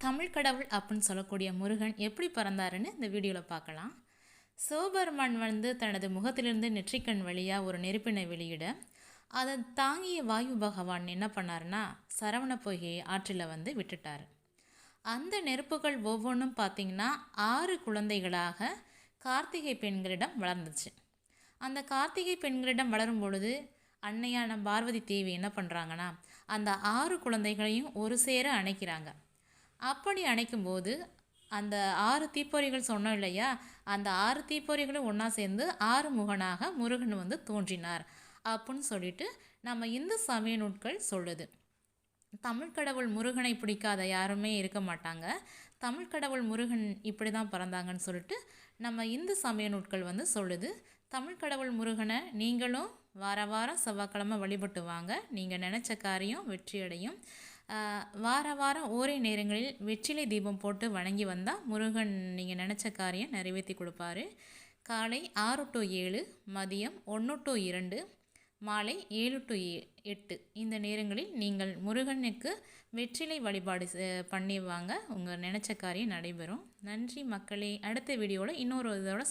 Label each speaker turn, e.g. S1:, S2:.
S1: தமிழ் கடவுள் அப்படின்னு சொல்லக்கூடிய முருகன் எப்படி பிறந்தாருன்னு இந்த வீடியோவில் பார்க்கலாம். சிவபெருமான் தனது முகத்திலிருந்து நெற்றிக்கண் வழியாக ஒரு நெருப்பினை வெளியிட, அதை தாங்கிய வாயு பகவான் என்ன பண்ணாருன்னா சரவண பொய்கையை ஆற்றில் விட்டுட்டார். அந்த நெருப்புகள் ஒவ்வொன்றும் பார்த்திங்கன்னா 6 குழந்தைகளாக கார்த்திகை பெண்களிடம் வளர்ந்துச்சு. அந்த கார்த்திகை பெண்களிடம் வளரும் பொழுது அன்னையான பார்வதி தேவி என்ன பண்ணுறாங்கன்னா அந்த 6 குழந்தைகளையும் ஒரு சேர அணைக்கிறாங்க. அப்படி அணைக்கும்போது அந்த 6 தீப்பொறிகள் சொன்னோம் இல்லையா, அந்த 6 தீப்பொறிகளும் ஒன்றா சேர்ந்து 6 முகனாக முருகன் தோன்றினார் அப்படின்னு சொல்லிட்டு நம்ம இந்து சமய நூட்கள் சொல்லுது. தமிழ் கடவுள் முருகனை பிடிக்காத யாருமே இருக்க மாட்டாங்க. தமிழ் கடவுள் முருகன் இப்படி தான் பிறந்தாங்கன்னு சொல்லிட்டு நம்ம இந்து சமய நூட்கள் சொல்லுது. தமிழ் கடவுள் முருகனை நீங்களும் வாரம் செவ்வாய்க்கிழமை வழிபட்டு வாங்க. நீங்கள் நினச்ச காரியம் வெற்றியடையும். வாரம் ஓரே நேரங்களில் வெற்றிலை தீபம் போட்டு வணங்கி வந்தால் முருகன் நீங்கள் நினச்ச காரியம் நிறைவேற்றி கொடுப்பாரு. காலை 6 to 7, மதியம் 1 to 2, மாலை 7 to 8 இந்த நேரங்களில் நீங்கள் முருகனுக்கு வெற்றிலை வழிபாடு பண்ணிவாங்க. உங்கள் நினச்ச காரியம் நடைபெறும். நன்றி மக்களே. அடுத்த வீடியோவில் இன்னொரு இதோட